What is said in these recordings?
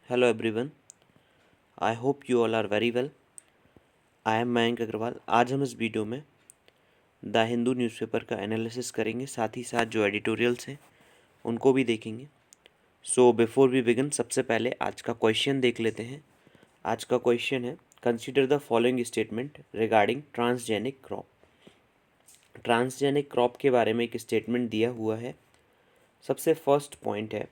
Hello everyone. I hope you all are very well. I am Mayank Agarwal. आज हम इस video में द हिंदू न्यूज़पेपर का एनालिसिस करेंगे, साथ ही साथ जो एडिटोरियल्स हैं उनको भी देखेंगे. सो बिफोर वी बिगिन, सबसे पहले आज का क्वेश्चन देख लेते हैं. आज का क्वेश्चन है, consider the following statement regarding transgenic crop. Transgenic crop के बारे में एक स्टेटमेंट दिया हुआ है. सबसे फर्स्ट पॉइंट है,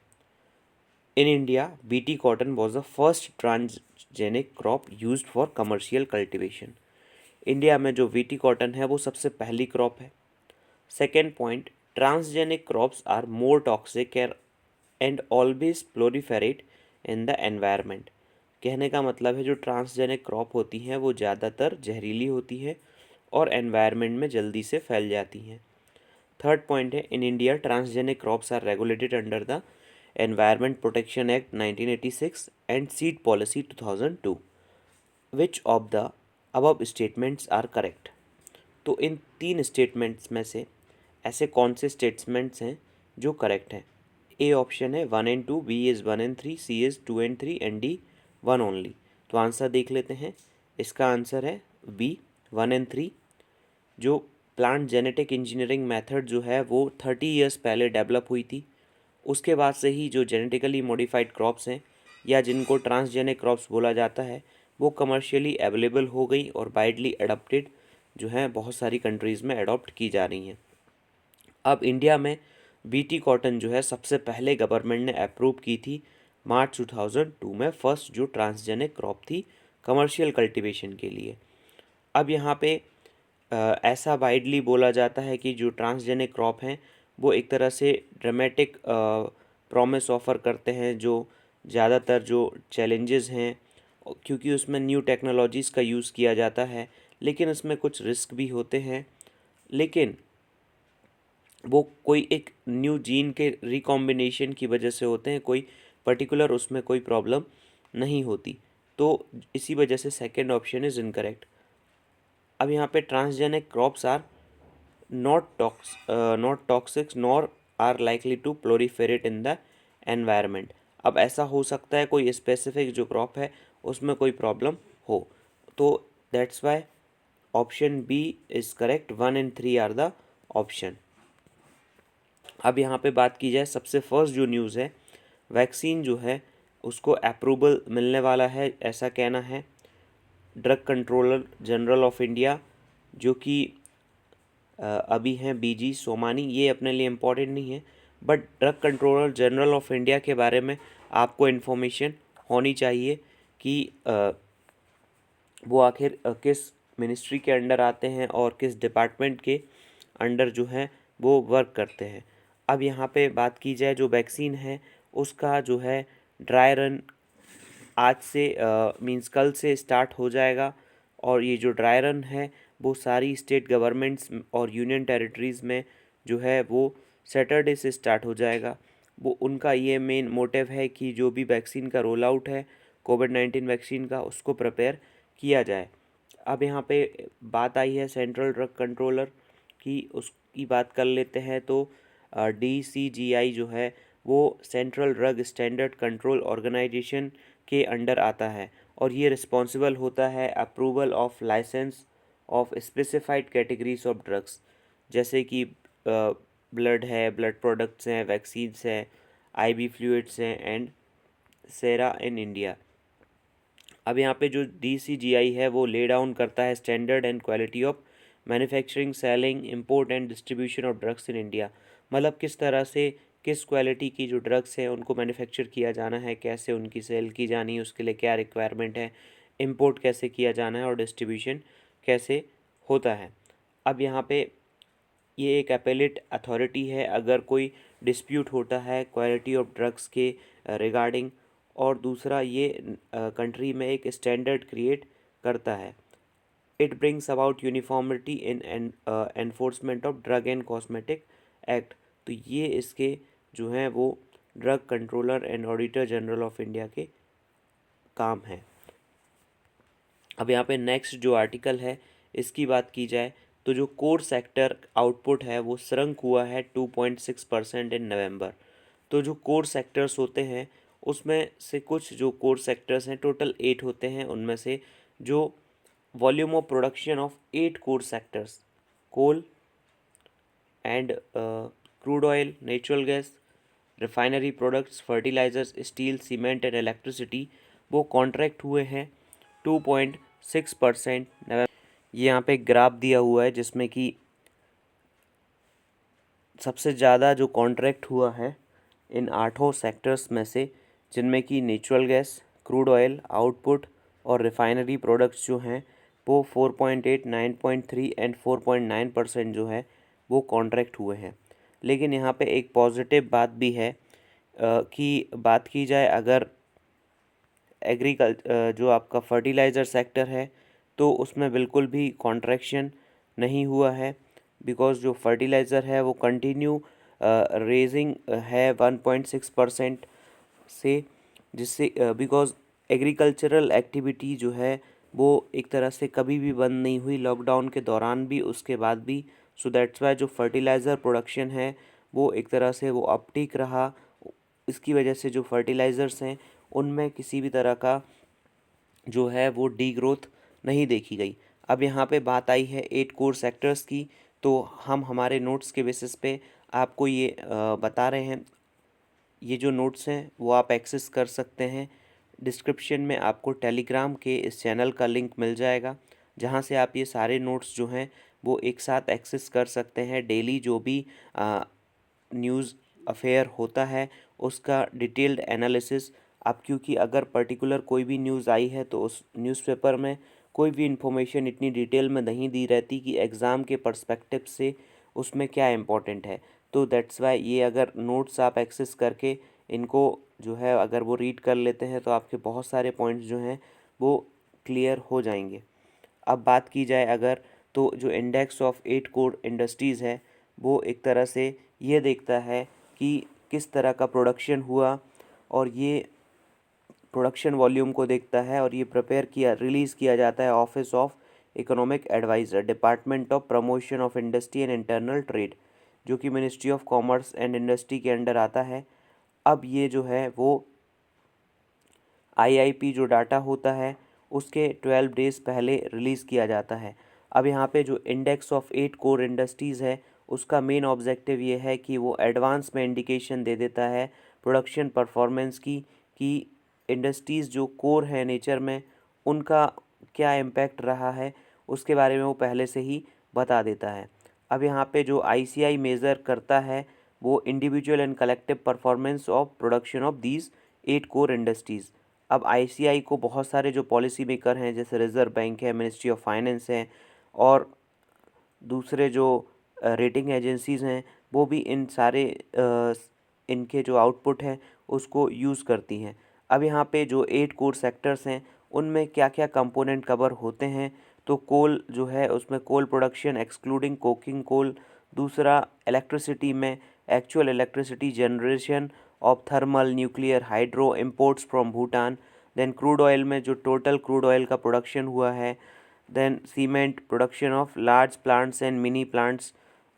In India, BT cotton was the first transgenic crop used for commercial cultivation. India में जो वीटी कॉटन है वो सबसे पहली क्रॉप है. Second point, transgenic crops are more toxic and always proliferate in the environment. कहने का मतलब है जो ट्रांसजेनिक क्रॉप होती हैं वो ज़्यादातर जहरीली होती है और एनवायरनमेंट में जल्दी से फैल जाती हैं. थर्ड पॉइंट है, in India transgenic crops are regulated under the Environment Protection Act 1986 and Seed Policy 2002. Which of the above statements are correct? तो इन तीन स्टेटमेंट्स में से ऐसे कौन से स्टेटमेंट्स हैं जो करेक्ट हैं? ए ऑप्शन है 1 and 2, b is 1 and 3, c is 2 and 3 and d 1 only. तो आंसर देख लेते हैं. इसका आंसर है बी 1 and 3. जो प्लांट जेनेटिक इंजीनियरिंग मेथड जो है वो 30 ईयर्स पहले डेवलप हुई थी. उसके बाद से ही जो जेनेटिकली मॉडिफाइड क्रॉप्स हैं या जिनको ट्रांसजेनिक क्रॉप्स बोला जाता है वो कमर्शियली अवेलेबल हो गई और वाइडली अडॉप्टेड जो है बहुत सारी कंट्रीज़ में अडॉप्ट की जा रही हैं. अब इंडिया में बीटी कॉटन जो है सबसे पहले गवर्नमेंट ने अप्रूव की थी मार्च 2002 में, फर्स्ट जो ट्रांसजेनिक क्रॉप थी कमर्शियल कल्टीवेशन के लिए. अब यहाँ पे ऐसा वाइडली बोला जाता है कि जो ट्रांसजेनिक क्रॉप हैं वो एक तरह से ड्रामेटिक प्रॉमिस ऑफ़र करते हैं. जो ज़्यादातर जो चैलेंजेस हैं क्योंकि उसमें न्यू टेक्नोलॉजीज़ का यूज़ किया जाता है, लेकिन उसमें कुछ रिस्क भी होते हैं. लेकिन वो कोई एक न्यू जीन के रिकॉम्बिनेशन की वजह से होते हैं, कोई पर्टिकुलर उसमें कोई प्रॉब्लम नहीं होती. तो इसी वजह से सेकेंड ऑप्शन इज़ इनकरेक्ट. अब यहाँ पे transgenic crops are not toxic nor are likely to proliferate in the environment. अब ऐसा हो सकता है कोई स्पेसिफिक जो क्रॉप है उसमें कोई प्रॉब्लम हो, तो that's why option B is correct. 1 and 3 are the option. अब यहाँ पे बात की जाए, सबसे फर्स्ट जो न्यूज़ है, वैक्सीन जो है उसको अप्रूवल मिलने वाला है ऐसा कहना है drug controller general of India जो कि अभी हैं बीजी सोमानी. ये अपने लिए इम्पोर्टेंट नहीं है, but drug controller general of India के बारे में आपको इन्फॉर्मेशन होनी चाहिए कि वो आखिर किस मिनिस्ट्री के अंडर आते हैं और किस डिपार्टमेंट के अंडर जो है वो वर्क करते हैं. अब यहाँ पे बात की जाए, जो वैक्सीन है उसका जो है ड्राई रन आज से मींस कल से स्टार्ट हो जाएगा. और ये जो ड्राई रन है वो सारी स्टेट गवर्नमेंट्स और यूनियन टेरिटरीज़ में जो है वो सैटरडे से स्टार्ट हो जाएगा. वो उनका ये मेन मोटिव है कि जो भी वैक्सीन का रोल आउट है कोविड-19 वैक्सीन का उसको प्रिपेयर किया जाए. अब यहाँ पे बात आई है सेंट्रल ड्रग कंट्रोलर की, उसकी बात कर लेते हैं. तो DCGI जो है वो central drug standard control organisation के अंडर आता है और ये रिस्पॉन्सिबल होता है approval of licence of specified categories of drugs, जैसे कि ब्लड है, ब्लड प्रोडक्ट्स हैं, वैक्सीन्स हैं, IV फ्लूइड्स हैं एंड सेरा इन इंडिया. अब यहाँ पे जो DCGI है वो ले डाउन करता है standard and quality of manufacturing, selling, import and distribution of drugs in India. मतलब किस तरह से किस क्वालिटी की जो ड्रग्स हैं उनको मैन्युफैक्चर किया जाना है, कैसे उनकी सेल की जानी है, उसके लिए क्या रिक्वायरमेंट है, इंपोर्ट कैसे किया जाना है और डिस्ट्रीब्यूशन कैसे होता है. अब यहाँ पे ये एक अपेलेट अथॉरिटी है अगर कोई डिस्प्यूट होता है क्वालिटी ऑफ ड्रग्स के रिगार्डिंग. और दूसरा ये कंट्री में एक स्टैंडर्ड क्रिएट करता है. It brings about uniformity in enforcement of drug and cosmetic act. तो ये इसके जो हैं वो drug controller and auditor general of India के काम हैं. अब यहाँ पे नेक्स्ट जो आर्टिकल है इसकी बात की जाए तो जो कोर सेक्टर आउटपुट है वो श्रंक हुआ है 2.6% इन नवंबर. तो जो कोर सेक्टर्स होते हैं उसमें से कुछ जो कोर सेक्टर्स हैं, टोटल 8 होते हैं, उनमें से जो volume of production of 8 core sectors, coal and crude oil, natural gas, refinery products, fertilisers, steel, cement and electricity, वो कॉन्ट्रैक्ट हुए हैं 2.6%। ये यहाँ पे ग्राफ दिया हुआ है जिसमें कि सबसे ज़्यादा जो कॉन्ट्रैक्ट हुआ है इन 8 सेक्टर्स में से, जिनमें कि natural gas, crude oil output और रिफाइनरी प्रोडक्ट्स जो हैं वो 4.8, 9.3 एंड 4.9% जो है वो कॉन्ट्रैक्ट हुए हैं। लेकिन यहाँ पे एक पॉजिटिव बात भी है कि बात की जाए अगर जो आपका फर्टिलाइज़र सेक्टर है तो उसमें बिल्कुल भी कॉन्ट्रैक्शन नहीं हुआ है, बिकॉज़ जो फर्टिलाइज़र है वो कंटिन्यू रेजिंग है 1.6% से, जिससे बिकॉज़ एग्रीकल्चरल एक्टिविटी जो है वो एक तरह से कभी भी बंद नहीं हुई, लॉकडाउन के दौरान भी, उसके बाद भी। सो दैट्स वाई जो फर्टिलाइज़र प्रोडक्शन है वो एक तरह से वो अपटिक रहा। इसकी वजह से जो फर्टिलाइज़र्स हैं उनमें किसी भी तरह का जो है वो डी ग्रोथ नहीं देखी गई। अब यहाँ पे बात आई है 8 कोर सेक्टर्स की, तो हम हमारे नोट्स के बेसिस पे आपको ये बता रहे हैं। ये जो नोट्स हैं वो आप एक्सेस कर सकते हैं। डिस्क्रिप्शन में आपको टेलीग्राम के इस चैनल का लिंक मिल जाएगा, जहाँ से आप ये सारे नोट्स जो हैं वो एक साथ एक्सेस कर सकते हैं। डेली जो भी न्यूज़ अफेयर होता है उसका डिटेल्ड एनालिसिस आप, क्योंकि अगर पर्टिकुलर कोई भी न्यूज़ आई है तो उस न्यूज़पेपर में कोई भी इंफॉर्मेशन इतनी डिटेल में नहीं दी रहती कि एग्ज़ाम के पर्सपेक्टिव से उसमें क्या इम्पोर्टेंट है। तो दैट्स वाई ये अगर नोट्स आप एक्सेस करके इनको जो है अगर वो रीड कर लेते हैं तो आपके बहुत सारे पॉइंट्स जो हैं वो क्लियर हो जाएंगे। अब बात की जाए अगर, तो जो इंडेक्स ऑफ 8 कोर इंडस्ट्रीज़ है वो एक तरह से ये देखता है कि किस तरह का प्रोडक्शन हुआ, और ये प्रोडक्शन वॉल्यूम को देखता है, और ये रिलीज़ किया जाता है office of economic adviser, department of promotion of industry and internal trade, जो कि ministry of commerce and industry के अंडर आता है। अब ये जो है वो आईआईपी जो डाटा होता है उसके 12 डेज़ पहले रिलीज़ किया जाता है। अब यहाँ पे जो इंडेक्स ऑफ 8 कोर इंडस्ट्रीज़ है उसका मेन ऑब्जेक्टिव ये है कि वो एडवांस में इंडिकेशन दे देता है प्रोडक्शन परफॉर्मेंस की, कि इंडस्ट्रीज़ जो कोर है नेचर में उनका क्या इम्पैक्ट रहा है उसके बारे में वो पहले से ही बता देता है। अब यहाँ पे जो आईसीआई मेज़र करता है वो individual and collective performance of production of these 8 core industries. अब आईसीआई को बहुत सारे जो पॉलिसी मेकर हैं जैसे रिज़र्व बैंक है, मिनिस्ट्री ऑफ फाइनेंस है, और दूसरे जो रेटिंग एजेंसीज़ हैं वो भी इन सारे इनके जो आउटपुट है उसको यूज़ करती हैं। अब यहाँ पे जो 8 कोर सेक्टर्स हैं उनमें क्या क्या कंपोनेंट कवर होते हैं, तो कोल जो है उसमें coal production excluding coking coal, दूसरा इलेक्ट्रिसिटी में actual electricity generation of thermal, nuclear, hydro, imports from Bhutan, then crude oil में जो टोटल क्रूड ऑयल का प्रोडक्शन हुआ है, then cement production of large plants and mini plants,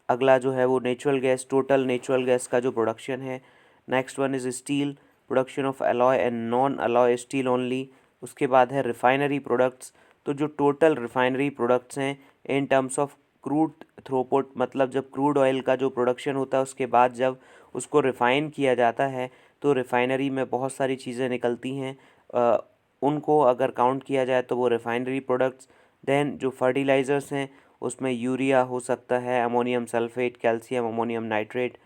अगला जो है वो natural gas, total natural gas का जो प्रोडक्शन है, next one is steel production of alloy and non alloy steel only, उसके बाद है रिफाइनरी प्रोडक्ट्स, तो जो टोटल रिफाइनरी प्रोडक्ट्स हैं in terms of crude throughput, मतलब जब क्रूड ऑयल का जो प्रोडक्शन होता है उसके बाद जब उसको रिफ़ाइन किया जाता है तो रिफाइनरी में बहुत सारी चीज़ें निकलती हैं, उनको अगर काउंट किया जाए तो वो रिफाइनरी प्रोडक्ट्स। देन जो फर्टिलाइज़र्स हैं उसमें यूरिया हो सकता है, ammonium sulphate, calcium ammonium nitrate,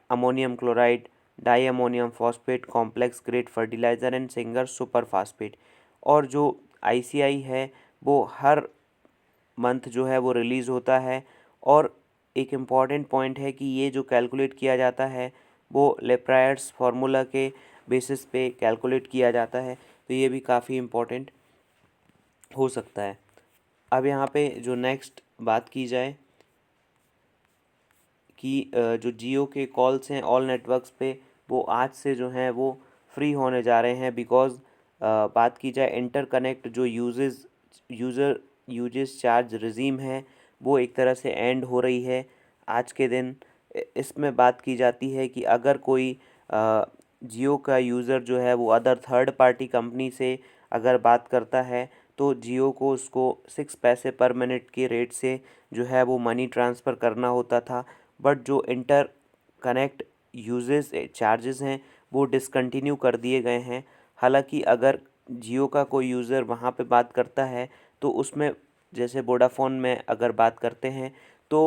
ammonium chloride, di ammonium phosphate, complex grade fertiliser and singer super phosphate. और जो आईसीआई है वो हर मंथ जो है वो रिलीज़ होता है, और एक इम्पॉर्टेंट पॉइंट है कि ये जो कैलकुलेट किया जाता है वो लेप्रायर्स फार्मूला के बेसिस पे कैलकुलेट किया जाता है, तो ये भी काफ़ी इम्पोर्टेंट हो सकता है। अब यहाँ पे जो नेक्स्ट बात की जाए कि जो जियो के कॉल्स हैं ऑल नेटवर्क्स पे वो आज से जो हैं वो फ्री होने जा रहे हैं, बिकॉज़ बात की जाए इंटरकनेक्ट जो यूजेस चार्ज रिजीम है वो एक तरह से एंड हो रही है आज के दिन। इसमें बात की जाती है कि अगर कोई जियो का यूज़र जो है वो अदर थर्ड पार्टी कंपनी से अगर बात करता है तो जियो को उसको 6 पैसे पर मिनट के रेट से जो है वो मनी ट्रांसफ़र करना होता था। बट जो इंटर कनेक्ट यूजेस चार्जेस हैं वो डिसकंटिन्यू कर दिए गए हैं। हालांकि अगर जियो का कोई यूज़र वहाँ पे बात करता है तो उसमें जैसे वोडाफ़ोन में अगर बात करते हैं तो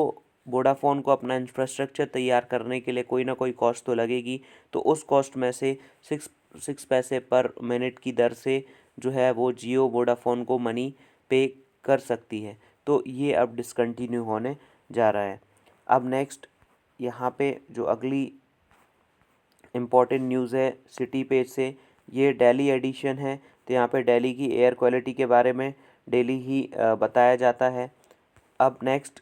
वोडाफ़ोन को अपना इंफ्रास्ट्रक्चर तैयार करने के लिए कोई ना कोई कॉस्ट तो लगेगी। तो उस कॉस्ट में से सिक्स सिक्स पैसे पर मिनट की दर से जो है वो जियो वोडाफ़ोन को मनी पे कर सकती है। तो ये अब डिसकंटिन्यू होने जा रहा है। अब नेक्स्ट यहाँ पे जो अगली इम्पॉर्टेंट न्यूज़ है सिटी पेज से, ये दिल्ली एडिशन है। तो यहाँ पे दिल्ली की एयर क्वालिटी के बारे में डेली ही बताया जाता है। अब नेक्स्ट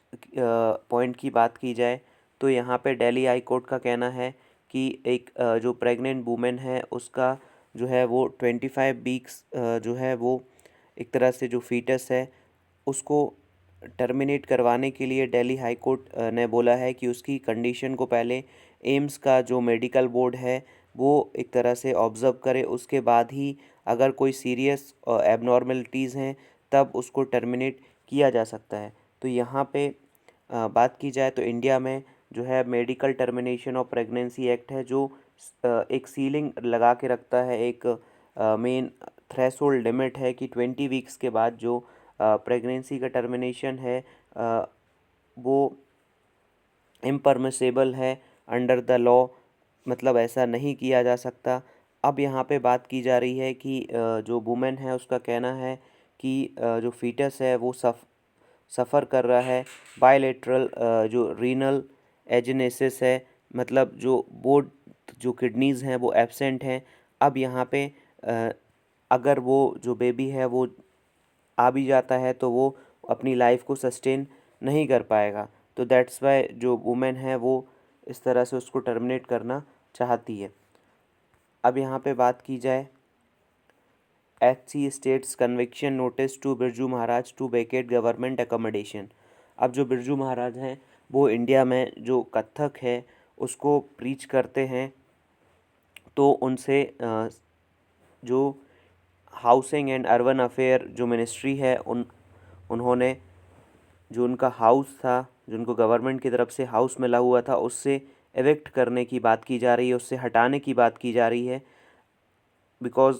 पॉइंट की बात की जाए तो यहाँ पे दिल्ली हाई कोर्ट का कहना है कि एक जो प्रेग्नेंट वूमेन है उसका जो है वो 25 वीक्स जो है वो एक तरह से जो फीटस है उसको टर्मिनेट करवाने के लिए दिल्ली हाई कोर्ट ने बोला है कि उसकी कंडीशन को पहले एम्स का जो मेडिकल बोर्ड है वो एक तरह से ऑब्ज़र्व करे, उसके बाद ही अगर कोई सीरियस एबनॉर्मलिटीज़ हैं तब उसको टर्मिनेट किया जा सकता है। तो यहाँ पे बात की जाए तो इंडिया में जो है medical termination of pregnancy act है जो एक सीलिंग लगा के रखता है, एक मेन थ्रेशोल्ड लिमिट है कि 20 वीक्स के बाद जो प्रेगनेंसी का टर्मिनेशन है वो इम्परमिसेबल है अंडर द लॉ, मतलब ऐसा नहीं किया जा सकता। अब यहाँ पे बात की जा रही है कि जो वुमेन है उसका कहना है कि जो फीटस है वो सफ़र कर रहा है बायलेटरल जो रीनल एजेनेसिस है, मतलब जो बोथ जो किडनीज़ हैं वो एब्सेंट हैं। अब यहाँ पे अ, अगर वो जो बेबी है वो आ भी जाता है तो वो अपनी लाइफ को सस्टेन नहीं कर पाएगा। तो दैट्स वाई जो वुमेन है वो इस तरह से उसको टर्मिनेट करना चाहती है। अब यहाँ पे बात की जाए HC states conviction notice to Birju Maharaj to vacate government accommodation. अब जो बिरजू महाराज हैं वो इंडिया में जो कथक है उसको प्रीच करते हैं, तो उनसे जो हाउसिंग एंड अर्बन अफेयर जो मिनिस्ट्री है उन्होंने जो उनका हाउस था, जो उनको गवर्नमेंट की तरफ से हाउस मिला हुआ था, उससे एविक्ट करने की बात की जा रही है, उससे हटाने की बात की जा रही है। बिकॉज़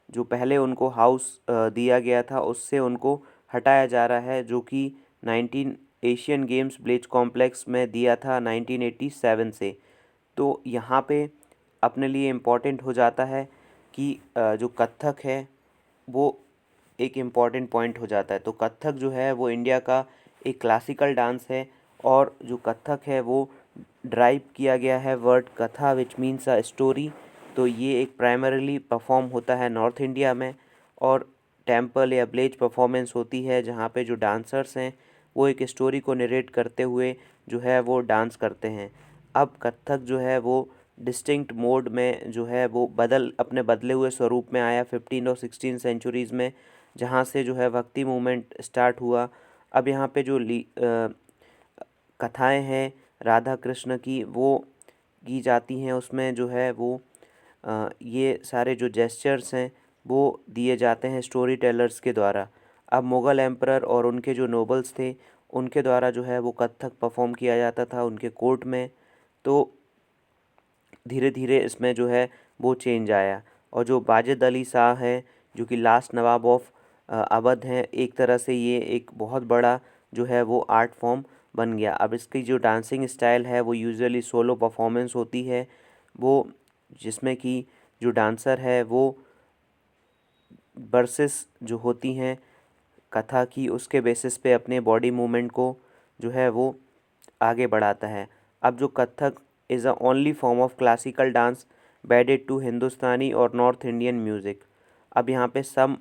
जो पहले उनको हाउस दिया गया था उससे उनको हटाया जा रहा है, जो कि 19 एशियन गेम्स ब्लेज कॉम्प्लेक्स में दिया था 1987 से। तो यहाँ पे अपने लिए इम्पॉर्टेंट हो जाता है कि जो कथक है वो एक इम्पॉर्टेंट पॉइंट हो जाता है। तो कथक जो है वो इंडिया का एक क्लासिकल डांस है, और जो कथक है वो ड्राइव किया गया है वर्ड कथा विच मीन्स अ स्टोरी। तो ये एक प्राइमरीली परफॉर्म होता है नॉर्थ इंडिया में, और टेम्पल या ब्लेज परफॉर्मेंस होती है जहाँ पे जो डांसर्स हैं वो एक स्टोरी को नरेट करते हुए जो है वो डांस करते हैं। अब कथक जो है वो डिस्टिंक्ट मोड में जो है वो अपने बदले हुए स्वरूप में आया 15 और 16 सेंचुरीज़ में, जहाँ से जो है भक्ति मूवमेंट स्टार्ट हुआ। अब यहाँ पे जो कथाएं हैं राधा कृष्ण की वो की जाती हैं, उसमें जो है वो ये सारे जो जेस्चर्स हैं वो दिए जाते हैं स्टोरी टेलर्स के द्वारा। अब मुग़ल एम्परर और उनके जो नोबल्स थे उनके द्वारा जो है वो कथक परफॉर्म किया जाता था उनके कोर्ट में। तो धीरे धीरे इसमें जो है वो चेंज आया, और जो वाजिद अली शाह है जो कि लास्ट नवाब ऑफ अवध हैं, एक तरह से ये एक बहुत बड़ा जो है वो आर्ट फॉर्म बन गया। अब इसकी जो डांसिंग स्टाइल है वो यूजुअली सोलो परफॉर्मेंस होती है, वो जिसमें कि जो डांसर है वो वर्सेस जो होती हैं कथा की उसके बेसिस पे अपने बॉडी मूवमेंट को जो है वो आगे बढ़ाता है। अब जो Kathak is a only form of classical dance wedded to Hindustani और नॉर्थ इंडियन म्यूज़िक। अब यहाँ पे सम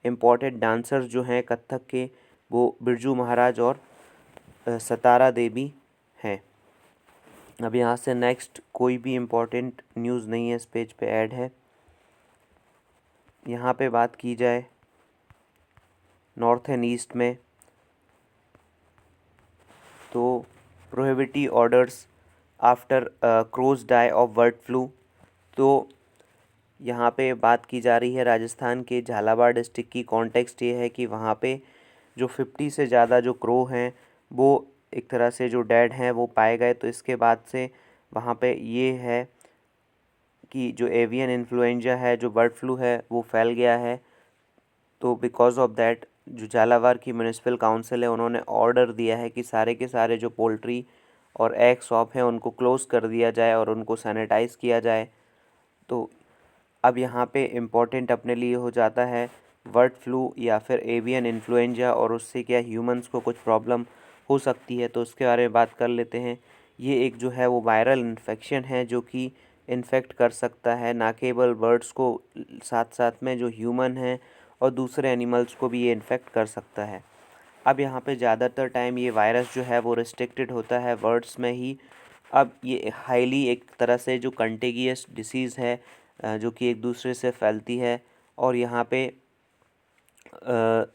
इम्पॉर्टेंट डांसर्स जो हैं कथक के वो बिरजू महाराज और सतारा देवी हैं। अब यहाँ से नेक्स्ट कोई भी इम्पोर्टेंट न्यूज़ नहीं है इस पेज पे ऐड है। यहाँ पे बात की जाए नॉर्थ एंड ईस्ट में तो prohibitory orders after crows die of bird flu. तो यहाँ पे बात की जा रही है राजस्थान के झालावाड़ डिस्ट्रिक्ट की। कॉन्टेक्स्ट ये है कि वहाँ पे जो 50 से ज़्यादा जो क्रो हैं वो एक तरह से जो डेड हैं वो पाए गए। तो इसके बाद से वहाँ पे ये है कि जो एवियन इन्फ्लुएंजा है, जो बर्ड फ्लू है, वो फैल गया है। तो बिकॉज ऑफ दैट जो झालावाड़ की म्यूनिसिपल काउंसिल है उन्होंने ऑर्डर दिया है कि सारे के सारे जो पोल्ट्री और एग शॉप हैं उनको क्लोज़ कर दिया जाए और उनको सैनिटाइज़ किया जाए। तो अब यहाँ पे इम्पोर्टेंट अपने लिए हो जाता है बर्ड फ्लू या फिर एवियन इन्फ्लुएंजा, और उससे क्या ह्यूमंस को कुछ प्रॉब्लम हो सकती है, तो उसके बारे में बात कर लेते हैं। ये एक जो है वो वायरल इन्फेक्शन है जो कि इन्फेक्ट कर सकता है ना केवल बर्ड्स को, साथ साथ में जो ह्यूमन हैं और दूसरे एनिमल्स को भी ये इन्फेक्ट कर सकता है। अब यहाँ पे ज़्यादातर टाइम ये वायरस जो है वो रिस्ट्रिक्टेड होता है बर्ड्स में ही। अब ये हाईली एक तरह से जो कंटेगियस डिसीज़ है, जो कि एक दूसरे से फैलती है। और यहाँ पे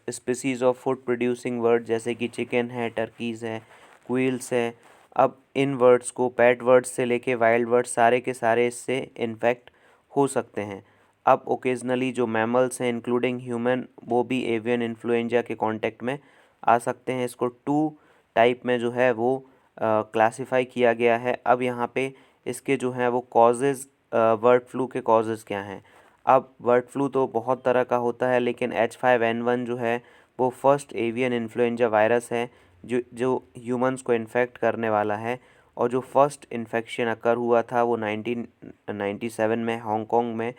species of food producing bird जैसे कि चिकन है, टर्कीज़ हैं, क्वील्स हैं। अब इन बर्ड्स को पेट बर्ड्स से लेके वाइल्ड बर्ड्स सारे के सारे इससे इन्फेक्ट हो सकते हैं। अब ओकेजनली जो मैमल्स हैं इंक्लूडिंग ह्यूमन वो भी एवियन इन्फ्लुएंजा के कांटेक्ट में आ सकते हैं। इसको 2 टाइप में जो है वो क्लासिफाई किया गया है। अब यहाँ पे इसके जो हैं वो कॉजेज़, बर्ड फ्लू के कॉजेज़ क्या हैं। अब बर्ड फ्लू तो बहुत तरह का होता है, लेकिन H5N1 जो है वो फर्स्ट एवियन इन्फ्लुएंजा वायरस है जो जो ह्यूमंस को इन्फेक्ट करने वाला है। और जो फर्स्ट इन्फेक्शन अकर हुआ था वो 1997 में हांगकांग में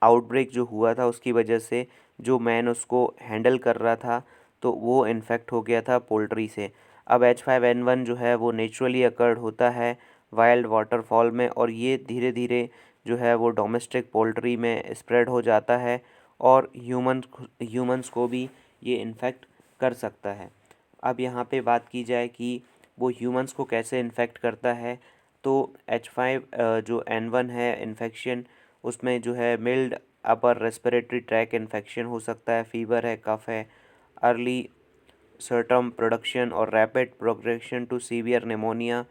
आउटब्रेक जो हुआ था, उसकी वजह से जो मैन उसको हैंडल कर रहा था तो वो इन्फेक्ट हो गया था पोल्ट्री से। अब H5N1 जो है वो नेचुरली अकर्ड होता है वाइल्ड वाटरफॉल में, और ये धीरे धीरे जो है वो डोमेस्टिक पोल्ट्री में स्प्रेड हो जाता है और ह्यूमंस को भी ये इन्फेक्ट कर सकता है। अब यहाँ पे बात की जाए कि वो ह्यूमंस को कैसे इन्फेक्ट करता है, तो H5 जो N1 है इन्फेक्शन, उसमें जो है mild upper respiratory tract infection हो सकता है, फीवर है, कफ है, अर्ली सर्टम प्रोडक्शन और rapid progression to severe pneumonia,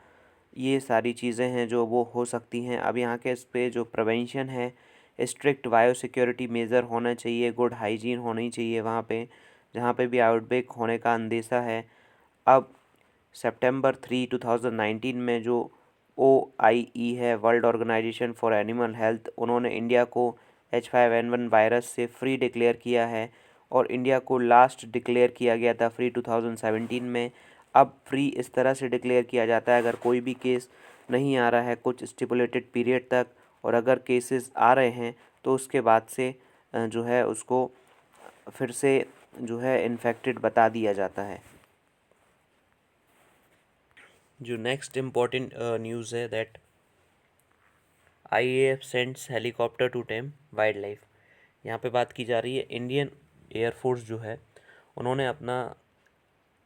ये सारी चीज़ें हैं जो वो हो सकती हैं। अब यहाँ के इस पे जो प्रिवेंशन है, स्ट्रिक्ट बायो सिक्योरिटी मेज़र होना चाहिए, गुड हाइजीन होनी चाहिए वहाँ पे जहाँ पे भी आउटब्रेक होने का अंदेशा है। अब सितंबर 2019 में जो OIE है, world organisation for animal health, उन्होंने इंडिया को H5N1 वायरस से फ्री डिक्लेयर किया है और इंडिया को लास्ट डिक्लेयर किया गया था फ्री 2017 में। अब फ्री इस तरह से डिक्लेयर किया जाता है अगर कोई भी केस नहीं आ रहा है कुछ स्टिपुलेटेड पीरियड तक, और अगर केसेस आ रहे हैं तो उसके बाद से जो है उसको फिर से जो है इन्फेक्टेड बता दिया जाता है। जो नेक्स्ट इम्पॉर्टेंट न्यूज़ है that IAF sends helicopter to tame wildlife. यहाँ पे बात की जा रही है इंडियन एयरफोर्स जो है उन्होंने अपना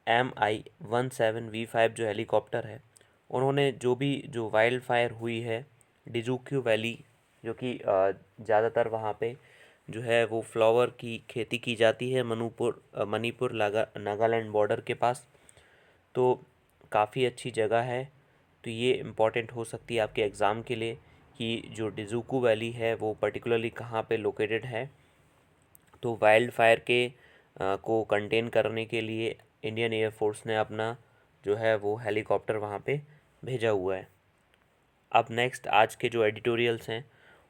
MI-17V5 जो हेलीकॉप्टर है, उन्होंने जो वाइल्ड फायर हुई है डिजूक्यू वैली, जो कि ज़्यादातर वहाँ पे जो है वो फ्लावर की खेती की जाती है मणिपुर नागालैंड बॉर्डर के पास। तो काफ़ी अच्छी जगह है। तो ये इम्पॉर्टेंट हो सकती है आपके एग्ज़ाम के लिए कि जो डिजूकू वैली है वो पर्टिकुलरली कहाँ पे लोकेटेड है। तो वाइल्ड फायर के को कंटेन करने के लिए इंडियन एयरफोर्स ने अपना जो है वो हेलीकॉप्टर वहाँ पे भेजा हुआ है। अब नेक्स्ट आज के जो एडिटोरियल्स हैं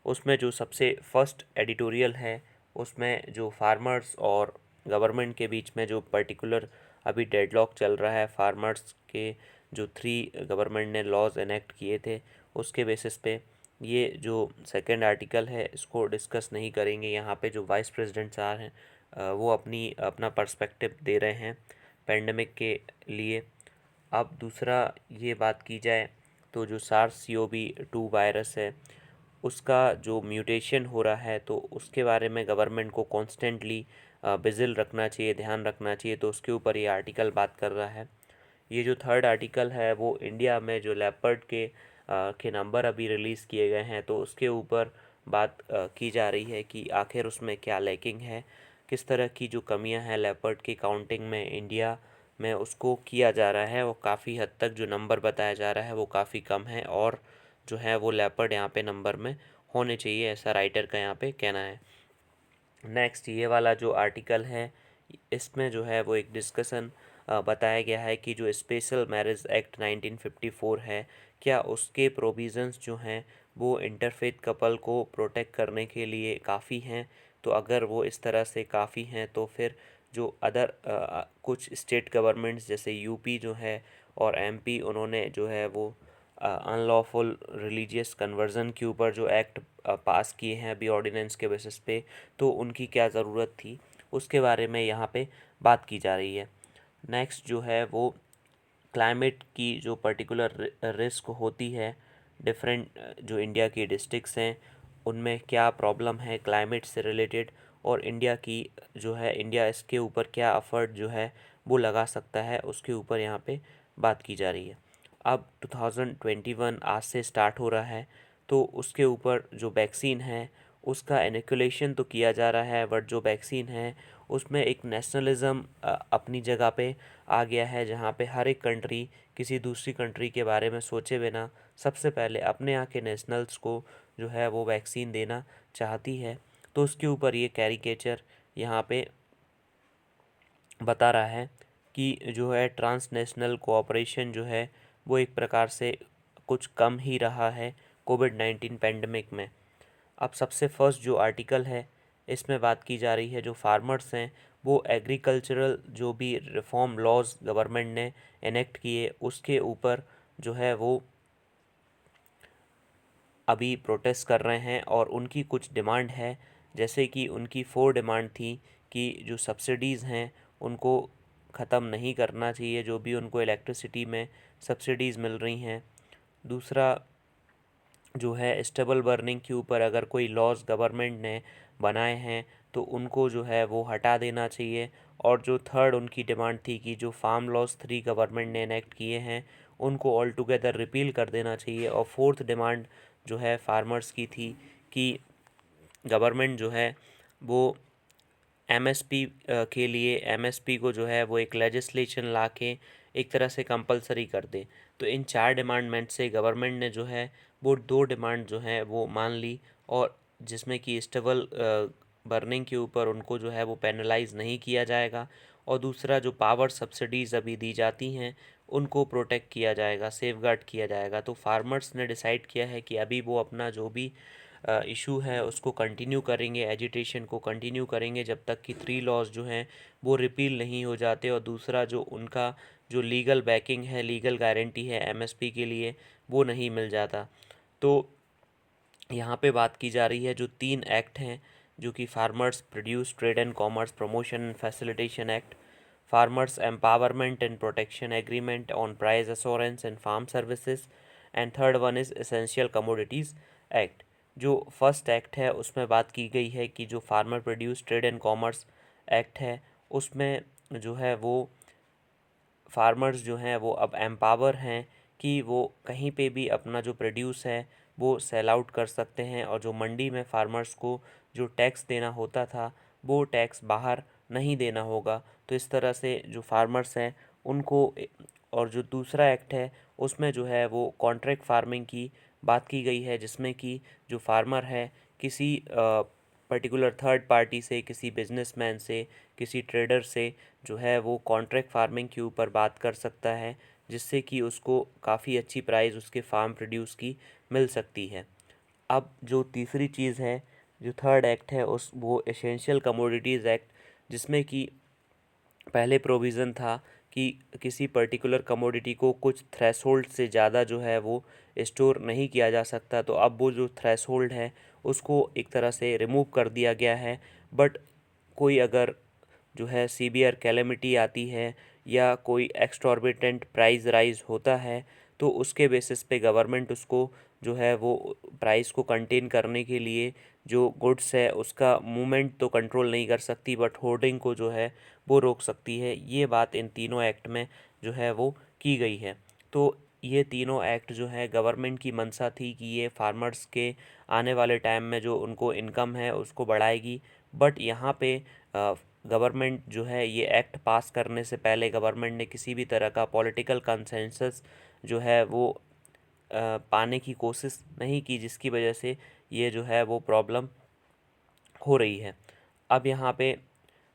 उसमें जो सबसे फर्स्ट एडिटोरियल है उसमें जो फार्मर्स और गवर्नमेंट के बीच में जो पर्टिकुलर अभी डेडलॉक चल रहा है, फार्मर्स के जो 3 गवर्नमेंट ने लॉज एनेक्ट किए थे उसके बेसिस पे ये जो सेकंड आर्टिकल है इसको डिस्कस नहीं करेंगे। यहाँ पे जो वाइस प्रेसिडेंट साहब हैं वो अपना पर्सपेक्टिव दे रहे हैं पेंडेमिक के लिए। अब दूसरा ये बात की जाए तो जो SARS-CoV-2 वायरस है उसका जो म्यूटेशन हो रहा है तो उसके बारे में गवर्नमेंट को कॉन्स्टेंटली विजिल रखना चाहिए, ध्यान रखना चाहिए। तो उसके ऊपर ये आर्टिकल बात कर रहा है। ये जो थर्ड आर्टिकल है वो इंडिया में जो लेपर्ड के नंबर अभी रिलीज़ किए गए हैं तो उसके ऊपर बात की जा रही है कि आखिर उसमें क्या लैकिंग है, किस तरह की जो कमियां हैं लेपर्ड की काउंटिंग में इंडिया में उसको किया जा रहा है, वो काफ़ी हद तक जो नंबर बताया जा रहा है वो काफ़ी कम है, और जो है वो लेपर्ड यहाँ पे नंबर में होने चाहिए, ऐसा राइटर का यहाँ पे कहना है। नेक्स्ट ये वाला जो आर्टिकल है, इसमें जो है वो एक डिस्कशन बताया गया है कि जो स्पेशल मैरिज एक्ट 1954 है, क्या उसके प्रोविज़न्स जो हैं वो इंटरफेथ कपल को प्रोटेक्ट करने के लिए काफ़ी हैं। तो अगर वो इस तरह से काफ़ी हैं तो फिर जो अदर कुछ स्टेट गवर्नमेंट्स जैसे यूपी जो है और एमपी, उन्होंने जो है वो अनलॉफुल रिलीजियस कन्वर्जन के ऊपर जो एक्ट पास किए हैं अभी ऑर्डिनेंस के बेसिस पे, तो उनकी क्या ज़रूरत थी, उसके बारे में यहाँ पे बात की जा रही है। नेक्स्ट जो है वो क्लाइमेट की जो पर्टिकुलर रिस्क होती है, डिफरेंट जो इंडिया की डिस्ट्रिक्ट्स हैं उनमें क्या प्रॉब्लम है क्लाइमेट से रिलेटेड, और इंडिया की जो है इंडिया इसके ऊपर क्या एफर्ट जो है वो लगा सकता है, उसके ऊपर यहाँ पे बात की जा रही है। अब 2021 आज से स्टार्ट हो रहा है, तो उसके ऊपर जो वैक्सीन है उसका इनोकुलेशन तो किया जा रहा है, बट जो वैक्सीन है उसमें एक नेशनलिज्म अपनी जगह पे आ गया है, जहाँ पे हर एक कंट्री किसी दूसरी कंट्री के बारे में सोचे बिना सबसे पहले अपने यहाँ के नेशनल्स को जो है वो वैक्सीन देना चाहती है। तो उसके ऊपर ये कैरिकेचर यहाँ पे बता रहा है कि जो है ट्रांसनेशनल कोऑपरेशन जो है वो एक प्रकार से कुछ कम ही रहा है कोविड-19 पेंडेमिक में। अब सबसे फर्स्ट जो आर्टिकल है इसमें बात की जा रही है जो फार्मर्स हैं वो एग्रीकल्चरल जो भी रिफॉर्म लॉज गवर्नमेंट ने एनेक्ट किए उसके ऊपर जो है वो अभी प्रोटेस्ट कर रहे हैं, और उनकी कुछ डिमांड है, जैसे कि उनकी 4 डिमांड थी कि जो सब्सिडीज़ हैं उनको ख़त्म नहीं करना चाहिए, जो भी उनको इलेक्ट्रिसिटी में सब्सिडीज़ मिल रही हैं। दूसरा जो है स्टेबल बर्निंग के ऊपर अगर कोई लॉज गवर्नमेंट ने बनाए हैं तो उनको जो है वो हटा देना चाहिए। और जो थर्ड उनकी डिमांड थी कि जो फार्म लॉज 3 गवर्नमेंट ने इनेक्ट किए हैं उनको ऑल टुगेदर रिपील कर देना चाहिए। और फोर्थ डिमांड जो है फार्मर्स की थी कि गवर्नमेंट जो है वो एमएसपी के लिए एमएसपी को जो है वो एक लेजिस्लेशन ला के एक तरह से कंपलसरी कर दे। तो इन 4 डिमांडमेंट से गवर्नमेंट ने जो है वो 2 डिमांड जो है वो मान ली, और जिसमें कि स्टेबल बर्निंग के ऊपर उनको जो है वो पेनलाइज नहीं किया जाएगा, और दूसरा जो पावर सब्सिडीज़ अभी दी जाती हैं उनको प्रोटेक्ट किया जाएगा, सेफगार्ड किया जाएगा। तो फार्मर्स ने डिसाइड किया है कि अभी वो अपना जो भी इशू है उसको कंटिन्यू करेंगे, एजिटेशन को कंटिन्यू करेंगे जब तक कि 3 लॉज जो हैं वो रिपील नहीं हो जाते, और दूसरा जो उनका जो लीगल बैकिंग है, लीगल गारंटी है एमएसपी के लिए, वो नहीं मिल जाता। तो यहाँ पे बात की जा रही है जो 3 एक्ट हैं, जो कि farmers produce trade and commerce promotion and facilitation act, farmers empowerment and protection agreement on price assurance and farm services, and third one is essential commodities act. जो फर्स्ट एक्ट है उसमें बात की गई है कि जो farmer produce trade and commerce act है उसमें जो है वो फार्मर्स जो हैं वो अब एम्पावर हैं कि वो कहीं पे भी अपना जो प्रोड्यूस है वो सेल आउट कर सकते हैं, और जो मंडी में फार्मर्स को जो टैक्स देना होता था वो टैक्स बाहर नहीं देना होगा। तो इस तरह से जो फार्मर्स हैं उनको और जो दूसरा एक्ट है उसमें जो है वो कॉन्ट्रैक्ट फार्मिंग की बात की गई है, जिसमें कि जो फार्मर है किसी पर्टिकुलर थर्ड पार्टी से, किसी बिजनेसमैन से, किसी ट्रेडर से जो है वो कॉन्ट्रैक्ट फार्मिंग के ऊपर बात कर सकता है, जिससे कि उसको काफ़ी अच्छी प्राइस उसके फार्म प्रोड्यूस की मिल सकती है। अब जो तीसरी चीज़ है, जो थर्ड एक्ट है उस वो एसेंशियल कमोडिटीज़ एक्ट, जिसमें कि पहले प्रोविज़न था कि किसी पर्टिकुलर कमोडिटी को कुछ थ्रेशोल्ड से ज़्यादा जो है वो स्टोर नहीं किया जा सकता। तो अब वो जो थ्रेशोल्ड है उसको एक तरह से रिमूव कर दिया गया है। बट कोई अगर जो है सीवियर कैलेमिटी आती है या कोई एक्सटॉर्बिटेंट प्राइस राइज होता है तो उसके बेसिस पे गवर्नमेंट उसको जो है वो प्राइस को कंटेन करने के लिए जो गुड्स है उसका मूवमेंट तो कंट्रोल नहीं कर सकती, बट होर्डिंग को जो है वो रोक सकती है। ये बात इन तीनों एक्ट में जो है वो की गई है। तो ये तीनों एक्ट जो है गवर्नमेंट की मंशा थी कि ये फार्मर्स के आने वाले टाइम में जो उनको इनकम है उसको बढ़ाएगी। बट यहाँ पे गवर्नमेंट जो है ये एक्ट पास करने से पहले गवर्नमेंट ने किसी भी तरह का पॉलिटिकल कंसेंसस जो है वो पाने की कोशिश नहीं की, जिसकी वजह से ये जो है वो प्रॉब्लम हो रही है। अब यहाँ पे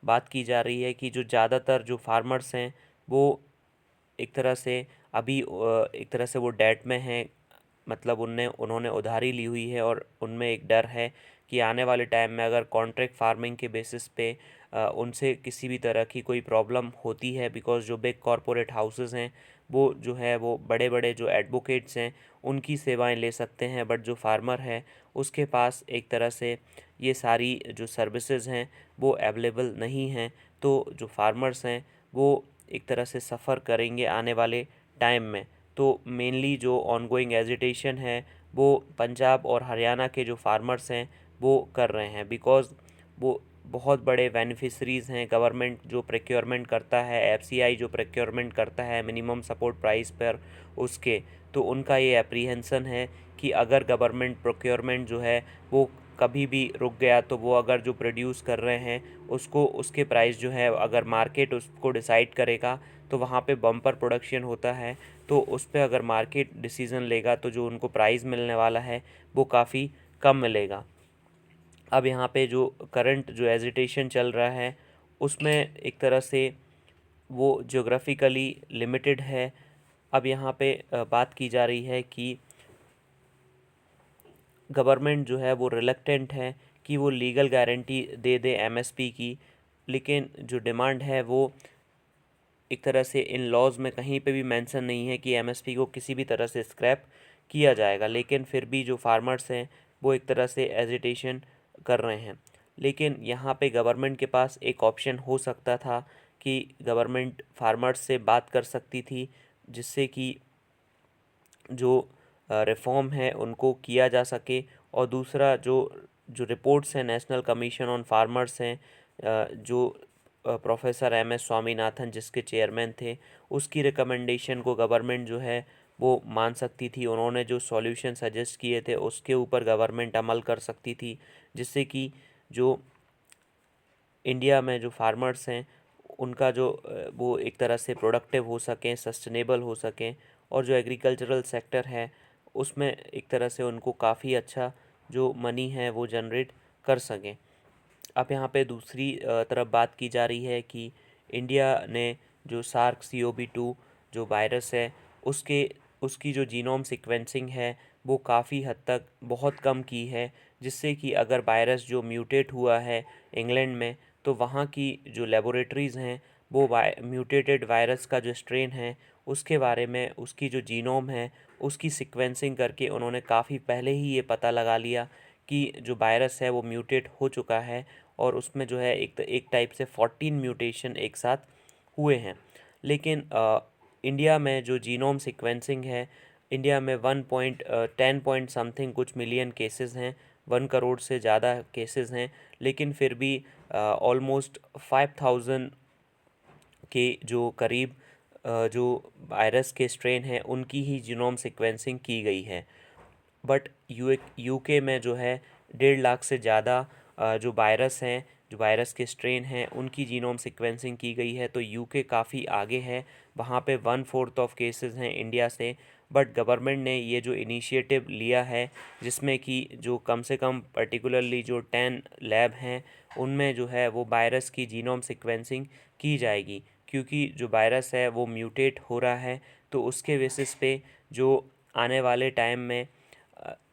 बात की जा रही है कि जो ज़्यादातर जो फार्मर्स हैं वो एक तरह से अभी एक तरह से वो डेट में हैं, मतलब उन्होंने उधारी ली हुई है और उनमें एक डर है कि आने वाले टाइम में अगर कॉन्ट्रैक्ट फार्मिंग के बेसिस पे उनसे किसी भी तरह की कोई प्रॉब्लम होती है, बिकॉज़ जो बिग कॉरपोरेट हाउसेस हैं वो जो है वो बड़े बड़े जो एडवोकेट्स हैं उनकी सेवाएं ले सकते हैं, बट जो फार्मर है उसके पास एक तरह से ये सारी जो सर्विसेज हैं वो अवेलेबल नहीं हैं। तो जो फार्मर्स हैं वो एक तरह से सफ़र करेंगे आने वाले टाइम में। तो मेनली जो ऑनगोइंग एजिटेशन है वो पंजाब और हरियाणा के जो फार्मर्स हैं वो कर रहे हैं, बिकॉज़ वो बहुत बड़े बेनिफिशरीज़ हैं। गवर्नमेंट जो प्रोक्योरमेंट करता है, एफसीआई जो प्रोक्योरमेंट करता है मिनिमम सपोर्ट प्राइस पर उसके, तो उनका ये एप्रीहेंसन है कि अगर गवर्नमेंट प्रोक्योरमेंट जो है वो कभी भी रुक गया तो वो अगर जो प्रोड्यूस कर रहे हैं उसको उसके प्राइस जो है अगर मार्केट उसको डिसाइड करेगा तो वहाँ पे बम्पर प्रोडक्शन होता है, तो उस पे अगर मार्केट डिसीज़न लेगा तो जो उनको प्राइस मिलने वाला है वो काफ़ी कम मिलेगा। अब यहाँ पे जो करंट जो एजिटेशन चल रहा है उसमें एक तरह से वो ज्योग्राफिकली लिमिटेड है। अब यहाँ पे बात की जा रही है कि गवर्नमेंट जो है वो रिलक्टेंट है कि वो लीगल गारंटी दे दे एमएसपी की, लेकिन जो डिमांड है वो एक तरह से इन लॉज में कहीं पे भी मेंशन नहीं है कि एमएसपी को किसी भी तरह से स्क्रैप किया जाएगा, लेकिन फिर भी जो फार्मर्स हैं वो एक तरह से एजिटेशन कर रहे हैं। लेकिन यहाँ पे गवर्नमेंट के पास एक ऑप्शन हो सकता था कि गवर्नमेंट फार्मर्स से बात कर सकती थी, जिससे कि जो रिफ़ॉर्म है उनको किया जा सके। और दूसरा जो जो रिपोर्ट्स हैं नेशनल कमीशन ऑन फार्मर्स हैं, जो प्रोफेसर एम एस स्वामीनाथन जिसके चेयरमैन थे, उसकी रिकमेंडेशन को गवर्नमेंट जो है वो मान सकती थी। उन्होंने जो सॉल्यूशन सजेस्ट किए थे उसके ऊपर गवर्नमेंट अमल कर सकती थी, जिससे कि जो इंडिया में जो फार्मर्स हैं उनका जो वो एक तरह से प्रोडक्टिव हो सकें, सस्टेनेबल हो सकें, और जो एग्रीकल्चरल सेक्टर है उसमें एक तरह से उनको काफ़ी अच्छा जो मनी है वो जनरेट कर सकें। अब यहाँ पे दूसरी तरफ बात की जा रही है कि इंडिया ने जो सार्क CoV-2 जो वायरस है उसके उसकी जो जीनोम सीक्वेंसिंग है वो काफ़ी हद तक बहुत कम की है, जिससे कि अगर वायरस जो म्यूटेट हुआ है इंग्लैंड में तो वहाँ की जो लेबोरेटरीज़ हैं वो म्यूटेटेड वायरस का जो स्ट्रेन है उसके बारे में उसकी जो जीनोम है उसकी सीक्वेंसिंग करके उन्होंने काफ़ी पहले ही ये पता लगा लिया कि जो वायरस है वो म्यूटेट हो चुका है, और उसमें जो है एक टाइप से 14 म्यूटेशन एक साथ हुए हैं। लेकिन इंडिया में जो जीनोम सीक्वेंसिंग है, इंडिया में 1.10 पॉइंट समथिंग कुछ मिलियन केसेस हैं, 1 करोड़ से ज़्यादा केसेस हैं, लेकिन फिर भी ऑलमोस्ट 5000 के जो करीब जो वायरस के स्ट्रेन हैं उनकी ही जीनोम सीक्वेंसिंग की गई है। बट यूके में जो है 1.5 लाख से ज़्यादा जो वायरस हैं, जो वायरस के स्ट्रेन हैं उनकी जीनोम सीक्वेंसिंग की गई है, तो यूके काफ़ी आगे है। वहाँ पे 1/4 ऑफ केसेस हैं इंडिया से। बट गवर्नमेंट ने ये जो इनिशिएटिव लिया है जिसमें कि जो कम से कम पर्टिकुलरली जो 10 लैब हैं उनमें जो है वो वायरस की जीनोम सीक्वेंसिंग की जाएगी, क्योंकि जो वायरस है वो म्यूटेट हो रहा है। तो उसके बेसिस पे जो आने वाले टाइम में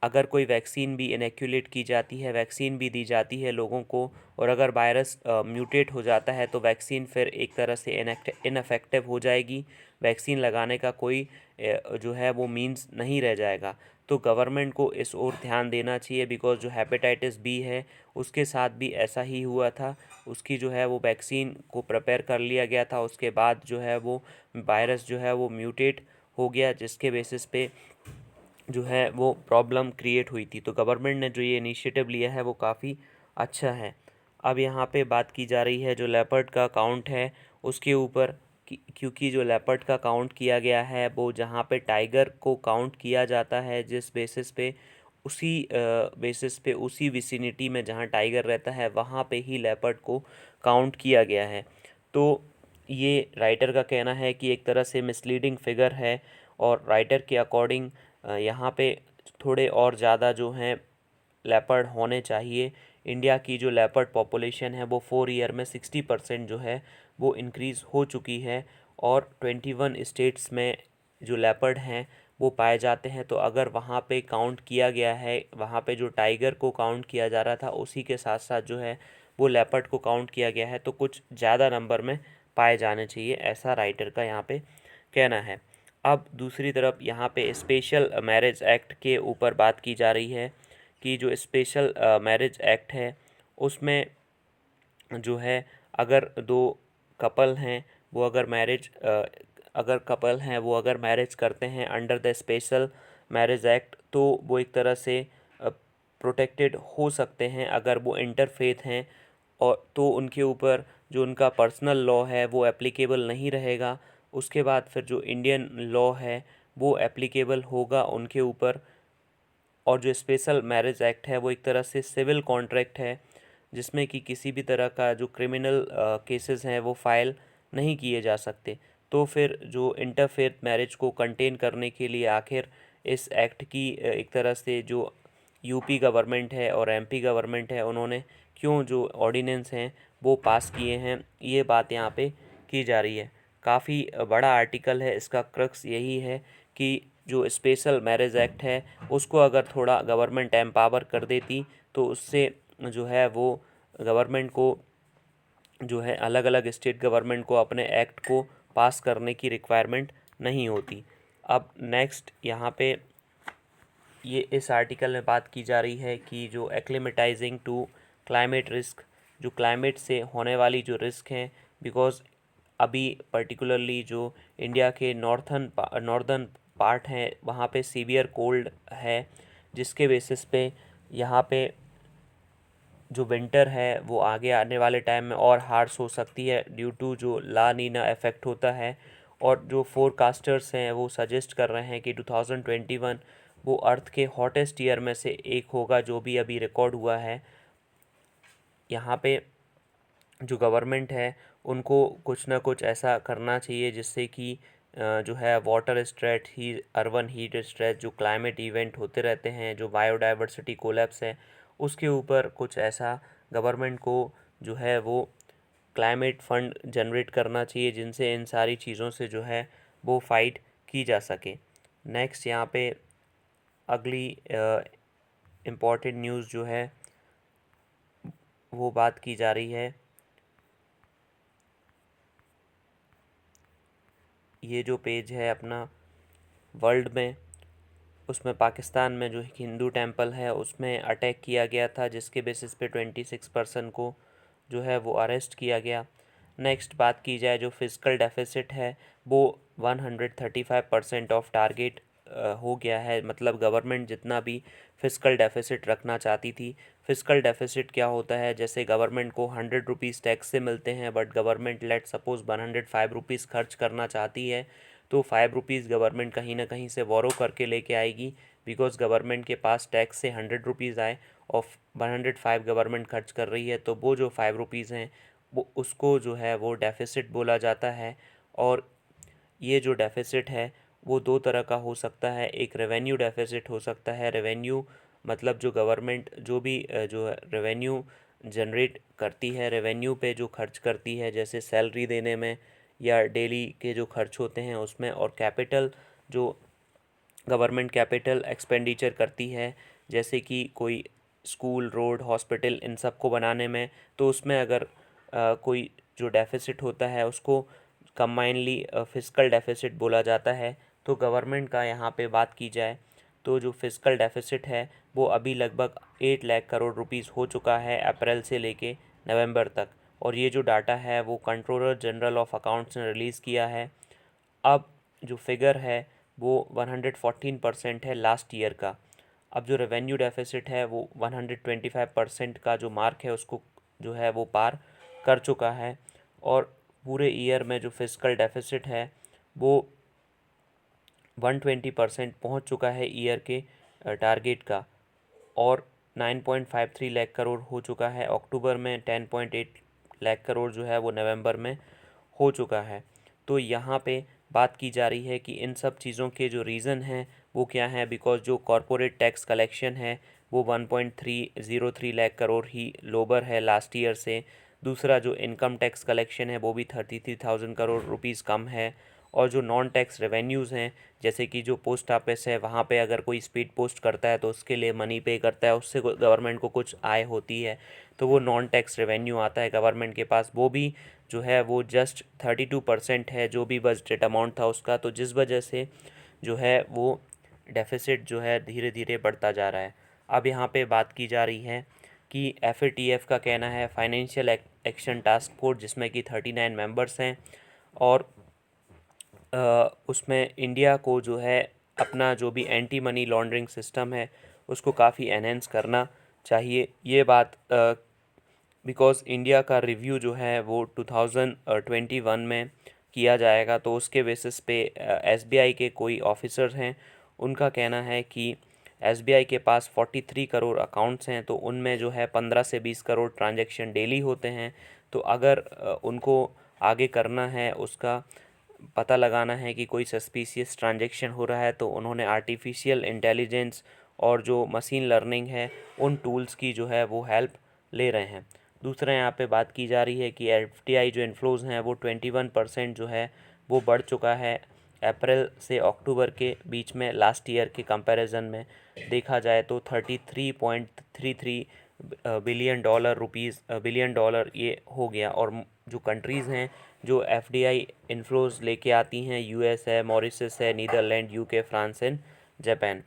अगर कोई वैक्सीन भी इनएक्यूलेट की जाती है, वैक्सीन भी दी जाती है लोगों को, और अगर वायरस म्यूटेट हो जाता है तो वैक्सीन फिर एक तरह से इनफेक्टिव हो जाएगी। वैक्सीन लगाने का कोई जो है वो मीन्स नहीं रह जाएगा। तो गवर्नमेंट को इस ओर ध्यान देना चाहिए, बिकॉज जो हेपेटाइटिस बी है उसके साथ भी ऐसा ही हुआ था। उसकी जो है वो वैक्सीन को प्रिपेयर कर लिया गया था, उसके बाद जो है वो वायरस जो है वो म्यूटेट हो गया, जिसके बेसिस पे जो है वो प्रॉब्लम क्रिएट हुई थी। तो गवर्नमेंट ने जो ये इनिशिएटिव लिया है वो काफ़ी अच्छा है। अब यहाँ पे बात की जा रही है जो लेपर्ड का काउंट है उसके ऊपर, क्योंकि जो लेपर्ड का काउंट किया गया है वो जहाँ पे टाइगर को काउंट किया जाता है जिस बेसिस पे उसी बेसिस पे, उसी विसिनिटी में जहाँ टाइगर रहता है वहाँ पे ही लेपर्ड को काउंट किया गया है। तो ये राइटर का कहना है कि एक तरह से मिसलीडिंग फिगर है, और राइटर के अकॉर्डिंग यहाँ पे थोड़े और ज़्यादा जो हैं लेपर्ड होने चाहिए। इंडिया की जो लेपर्ड पॉपुलेशन है वो 4 ईयर में 60% जो है वो इंक्रीज़ हो चुकी है, और 21 स्टेट्स में जो लेपर्ड हैं वो पाए जाते हैं। तो अगर वहाँ पे काउंट किया गया है, वहाँ पे जो टाइगर को काउंट किया जा रहा था उसी के साथ साथ जो है वो लेपर्ड को काउंट किया गया है, तो कुछ ज़्यादा नंबर में पाए जाने चाहिए, ऐसा राइटर का यहाँ पे कहना है। अब दूसरी तरफ यहाँ पे स्पेशल मैरिज एक्ट के ऊपर बात की जा रही है कि जो स्पेशल मैरिज एक्ट है उसमें जो है अगर दो कपल हैं वो अगर मैरिज करते हैं under the special marriage act, तो वो एक तरह से प्रोटेक्टेड हो सकते हैं। अगर वो इंटरफेथ हैं और तो उनके ऊपर जो उनका पर्सनल लॉ है वो एप्लीकेबल नहीं रहेगा। उसके बाद फिर जो इंडियन लॉ है वो एप्लीकेबल होगा उनके ऊपर। और जो स्पेशल मैरिज एक्ट है वो एक तरह से सिविल कॉन्ट्रैक्ट है, जिसमें कि किसी भी तरह का जो क्रिमिनल केसेस हैं वो फाइल नहीं किए जा सकते। तो फिर जो इंटरफेथ मैरिज को कंटेन करने के लिए आखिर इस एक्ट की एक तरह से जो यूपी गवर्नमेंट है और एमपी गवर्नमेंट है उन्होंने क्यों जो ऑर्डिनेंस हैं वो पास किए हैं, ये बात यहाँ पे की जा रही है। काफ़ी बड़ा आर्टिकल है, इसका क्रक्स यही है कि जो स्पेशल मैरिज एक्ट है उसको अगर थोड़ा गवर्नमेंट एम्पावर कर देती तो उससे जो है वो गवर्नमेंट को जो है अलग अलग स्टेट गवर्नमेंट को अपने एक्ट को पास करने की रिक्वायरमेंट नहीं होती। अब नेक्स्ट यहाँ पे ये इस आर्टिकल में बात की जा रही है कि जो एक्लिमेटाइजिंग टू क्लाइमेट रिस्क, जो क्लाइमेट से होने वाली जो रिस्क हैं, बिकॉज़ अभी पर्टिकुलरली जो इंडिया के नॉर्दर्न पार्ट हैं वहाँ पे सीवियर कोल्ड है, जिसके बेसिस पे यहाँ पे जो विंटर है वो आगे आने वाले टाइम में और हार्श हो सकती है ड्यू टू जो ला नीना इफेक्ट होता है। और जो फोरकास्टर्स हैं वो सजेस्ट कर रहे हैं कि 2021 वो अर्थ के हॉटेस्ट ईयर में से एक होगा जो भी अभी रिकॉर्ड हुआ है। यहाँ पे जो गवर्नमेंट है उनको कुछ ना कुछ ऐसा करना चाहिए जिससे कि जो है वाटर स्ट्रेस ही, अर्बन हीट स्ट्रेस, जो क्लाइमेट इवेंट होते रहते हैं, जो बायोडाइवर्सिटी कोलैप्स है, उसके ऊपर कुछ ऐसा गवर्नमेंट को जो है वो क्लाइमेट फंड जनरेट करना चाहिए जिनसे इन सारी चीज़ों से जो है वो फाइट की जा सके। नेक्स्ट यहाँ पे अगली इम्पॉर्टेंट न्यूज़ जो है वो बात की जा रही है, ये जो पेज है अपना वर्ल्ड में, उसमें पाकिस्तान में जो हिंदू टेंपल है उसमें अटैक किया गया था, जिसके बेसिस पे 26 पर्सन को जो है वो अरेस्ट किया गया। नेक्स्ट बात की जाए जो फिजिकल डेफिसिट है वो 135% ऑफ टारगेट हो गया है। मतलब गवर्नमेंट जितना भी फिजिकल डेफिसिट रखना चाहती थी। फिजिकल डेफिसिट क्या होता है, जैसे गवर्नमेंट को 100 रुपीज़ टैक्स से मिलते हैं but government late suppose 105 rupees खर्च करना चाहती है, तो 5 रुपीज़ गवर्नमेंट कहीं ना कहीं से बोरो करके लेके आएगी, बिकॉज गवर्नमेंट के पास टैक्स से 100 रुपीज़ आए और 105 गवर्नमेंट खर्च कर रही है, तो वो जो 5 रुपीज़ हैं वो उसको जो है वो डेफिसिट बोला जाता है। और ये जो डेफिसिट है वो दो तरह का हो सकता है। एक रेवेन्यू डेफिसिट हो सकता है। रेवेन्यू मतलब जो गवर्नमेंट जो भी जो रेवेन्यू जनरेट करती है, रेवेन्यू पे जो खर्च करती है, जैसे सैलरी देने में या डेली के जो खर्च होते हैं उसमें। और कैपिटल जो गवर्नमेंट कैपिटल एक्सपेंडिचर करती है, जैसे कि कोई स्कूल, रोड, हॉस्पिटल, इन सब को बनाने में, तो उसमें अगर कोई जो डेफिसिट होता है उसको कंबाइनली फिजिकल डेफिसिट बोला जाता है। तो गवर्नमेंट का यहाँ पे बात की जाए तो जो फिजिकल डेफिसिट है वो अभी लगभग 8 लाख करोड़ रुपीज़ हो चुका है अप्रैल से लेके नवंबर तक। और ये जो डाटा है वो कंट्रोलर जनरल ऑफ अकाउंट्स ने रिलीज़ किया है। अब जो फिगर है वो 114% है लास्ट ईयर का। अब जो रेवेन्यू डेफिसिट है वो 125% का जो मार्क है उसको जो है वो पार कर चुका है। और पूरे ईयर में जो फिजिकल डेफिसिट है वो 120% पहुंच चुका है ईयर के टारगेट का। और 9.53 लाख करोड़ हो चुका है अक्टूबर में, 10.8 लाख करोड़ जो है वो नवंबर में हो चुका है। तो यहाँ पे बात की जा रही है कि इन सब चीज़ों के जो रीज़न हैं वो क्या है, बिकॉज जो कॉरपोरेट टैक्स कलेक्शन है वो 1.303 लाख करोड़ ही लोअर है लास्ट ईयर से। दूसरा जो इनकम टैक्स कलेक्शन है वो भी 33,000 करोड़ रुपीज़ कम है। और जो नॉन टैक्स रेवेन्यूज़ हैं, जैसे कि जो पोस्ट ऑफिस है वहाँ पे अगर कोई स्पीड पोस्ट करता है तो उसके लिए मनी पे करता है, उससे गवर्नमेंट को कुछ आय होती है, तो वो नॉन टैक्स रेवेन्यू आता है गवर्नमेंट के पास, वो भी जो है वो जस्ट 32% है जो भी बजटेड अमाउंट था उसका। तो जिस वजह से जो है वो डेफिसिट जो है धीरे धीरे बढ़ता जा रहा है। अब यहाँ पे बात की जा रही है कि FATF का कहना है, फाइनेंशियल एक्शन टास्क फोर्स, जिसमें कि 39 मेंबर्स हैं, और उसमें इंडिया को जो है अपना जो भी एंटी मनी लॉन्ड्रिंग सिस्टम है उसको काफ़ी एनहेंस करना चाहिए। ये बात बिकॉज़ इंडिया का रिव्यू जो है वो 2021 में किया जाएगा, तो उसके बेसिस पे SBI के कोई ऑफिसर्स हैं, उनका कहना है कि SBI के पास 43 करोड़ अकाउंट्स हैं, तो उनमें जो है 15 से 20 करोड़ ट्रांजैक्शन डेली होते हैं। तो अगर उनको आगे करना है, उसका पता लगाना है कि कोई सस्पिशियस ट्रांजैक्शन हो रहा है, तो उन्होंने आर्टिफिशियल इंटेलिजेंस और जो मशीन लर्निंग है उन टूल्स की जो है वो हेल्प ले रहे हैं। दूसरा यहाँ पे बात की जा रही है कि FDI जो इन्फ्लोज़ हैं वो 21% जो है वो बढ़ चुका है अप्रैल से अक्टूबर के बीच में। लास्ट ईयर के कंपैरिजन में देखा जाए तो 33.33 बिलियन डॉलर ये हो गया। और जो कंट्रीज़ हैं जो FDI इन्फ्लोज़ लेके आती हैं, US है, मॉरिशस है, Netherlands, UK, France and Japan.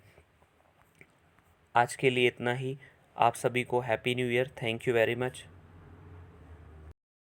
आज के लिए इतना ही। आप सभी को happy new year. Thank you very much.